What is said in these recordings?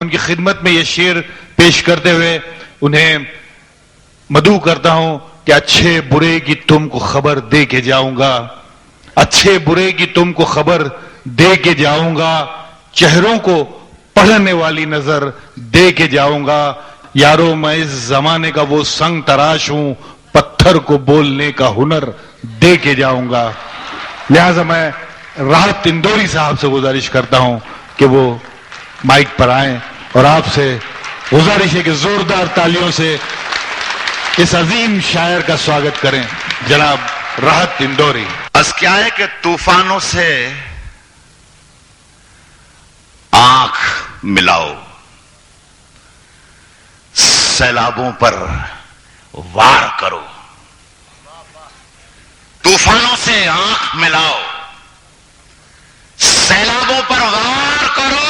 ان کی خدمت میں یہ شعر پیش کرتے ہوئے انہیں مدعو کرتا ہوں کہ اچھے برے کی تم کو خبر دے کے جاؤں گا، اچھے برے کی تم کو خبر دے کے جاؤں گا، چہروں کو پڑھنے والی نظر دے کے جاؤں گا، یارو میں اس زمانے کا وہ سنگ تراش ہوں، پتھر کو بولنے کا ہنر دے کے جاؤں گا۔ لہذا میں راحت اندوری صاحب سے گزارش کرتا ہوں کہ وہ مائک پر آئیں اور آپ سے گزارش ہے کہ زوردار تالیوں سے اس عظیم شاعر کا سواگت کریں، جناب راحت اندوری۔ بس کیا ہے کہ طوفانوں سے آنکھ ملاؤ، سیلابوں پر وار کرو، طوفانوں سے آنکھ ملاؤ، سیلابوں پر وار کرو،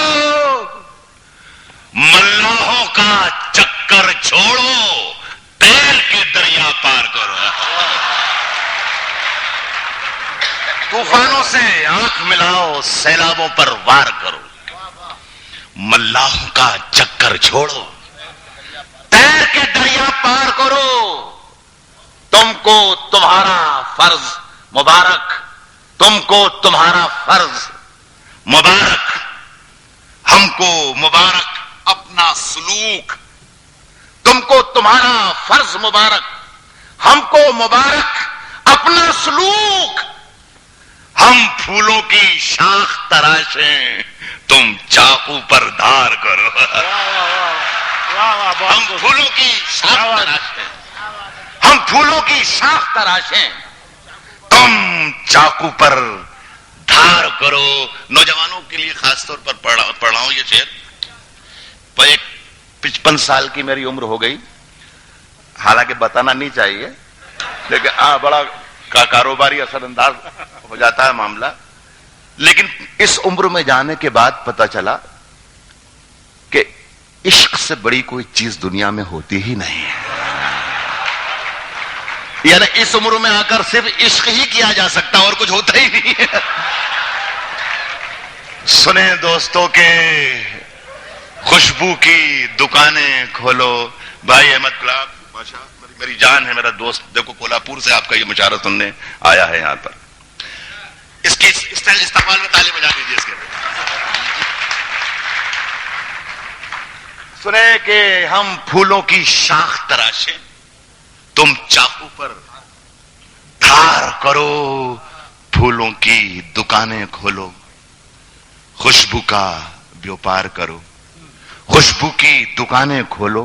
ملاحوں کا چکر چھوڑو، تیر کے دریا پار کرو۔ طوفانوں سے آنکھ ملاؤ، سیلابوں پر وار کرو، ملاحوں کا چکر چھوڑو، تیر کے دریا پار کرو۔ تم کو تمہارا فرض مبارک، تم کو تمہارا فرض مبارک، ہم کو مبارک اپنا سلوک، تم کو تمہارا فرض مبارک، ہم کو مبارک اپنا سلوک، ہم پھولوں کی شاخ تراشیں، تم چاقو پر دھار کرو۔ ہم پھولوں کی شاخ تراشیں، ہم پھولوں کی شاخ تراشیں، تم چاقو پر دھار کرو۔ نوجوانوں کے لیے خاص طور پر پڑھ رہا ہوں یہ شعر۔ 55 سال کی میری عمر ہو گئی، حالانکہ بتانا نہیں چاہیے، لیکن بڑا کاروباری اثر انداز ہو جاتا ہے معاملہ۔ لیکن اس عمر میں جانے کے بعد پتا چلا کہ عشق سے بڑی کوئی چیز دنیا میں ہوتی ہی نہیں ہے۔ یعنی اس عمر میں آ کر صرف عشق ہی کیا جا سکتا اور کچھ ہوتا ہی نہیں ہے۔ سنیں دوستوں کے خوشبو کی دکانیں کھولو۔ بھائی احمد گلاب بادشاہ میری جان ہے، میرا دوست، دیکھو کولہاپور سے آپ کا یہ مشاعرہ سننے آیا ہے یہاں پر۔ اس کی استقبال میں تالی بجا دیجیے اس کے۔ سنیں کہ ہم پھولوں کی شاخ تراشیں، تم چاقو پر دھار کرو، پھولوں کی دکانیں کھولو، خوشبو کا بیوپار کرو، خوشبو کی دکانیں کھولو،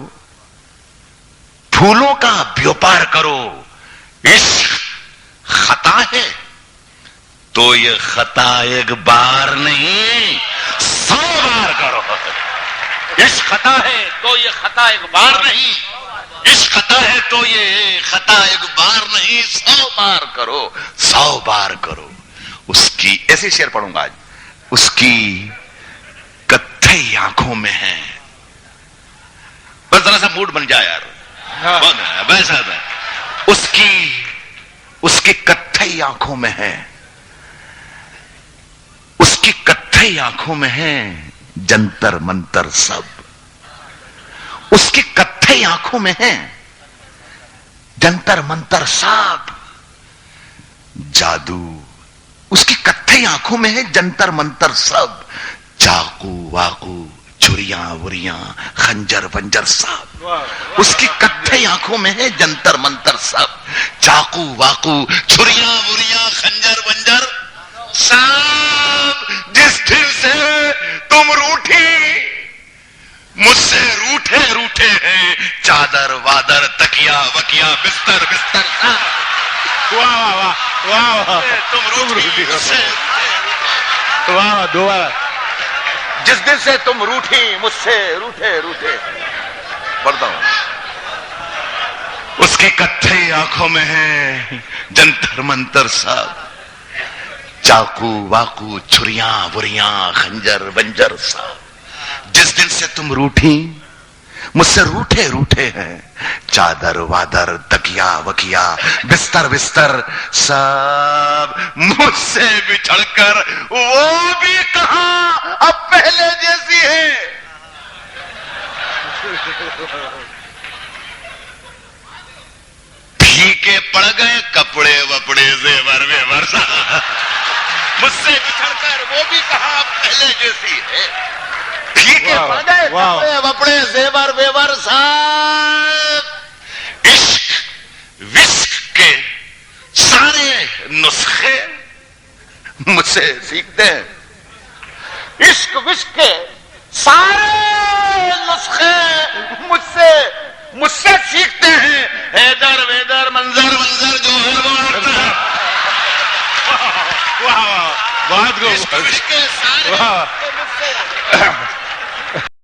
پھولوں کا بیوپار کرو۔ عشق خطا ہے تو یہ خطا ایک بار نہیں 100 بار کرو۔ عشق خطا ہے تو یہ خطا ایک بار نہیں، عشق خطا ہے تو یہ خطا ایک بار نہیں، 100 بار کرو، 100 بار کرو۔ اس کی ایسی شعر پڑھوں گا آج۔ اس کی کتھئی آنکھوں میں ہے، بس ذرا سا موڈ بن جائے یار، ویسا اس کی کتھئی آنکھوں میں ہے، اس کی کتھئی آنکھوں میں ہے جنتر منتر سب، اس کی کتھئی آنکھوں میں ہے جنتر منتر سب، جادو اس کی کتھئی آنکھوں میں ہے جنتر منتر سب، چاقو واقو چھریاں وریاں خنجر ونجر سب، اس کی کتھئی آنکھوں میں ہے جنتر منتر سب، چاقو واقو چھریاں وریاں خنجر ونجر سب۔ جس دل سے تم روٹھی مجھ سے روٹھے روٹھے ہیں، چادر وادر تکیا وکیا بستر بستر سب۔ واہ واہ واہ واہ، تم روٹھی مجھ سے، واہ دوبارہ۔ جس دن سے تم روٹھی مجھ سے روٹھے روٹھے، پڑھتا ہوں۔ اس کی کتھئی آنکھوں میں ہے جنتر منتر سب، چاقو واقو چھریاں وریاں خنجر ونجر سب۔ جس دن سے تم روٹھی مجھ سے روٹھے روٹھے ہیں، چادر وادر تکیا وکیا بستر بستر سب، مجھ سے بچھڑ کر وہ بھی کہاں اب پہلے جیسی ہے، پھیکے پڑ گئے کپڑے وپڑے زیور ویور مجھ سے بچھڑ کر وہ بھی کہا پہلے جیسی ہے. پھیکے پڑ گئے کپڑے وپڑے زیور ویور صاحب. عشق وشق کے سارے نسخے مجھ سے سیکھتے ہیں. عشق وشق کے سارے نسخے مجھ سے سیکھتے ہیں. حیدر ویدر منظر جو ہر وہ بات کو عشق وشق کے سارے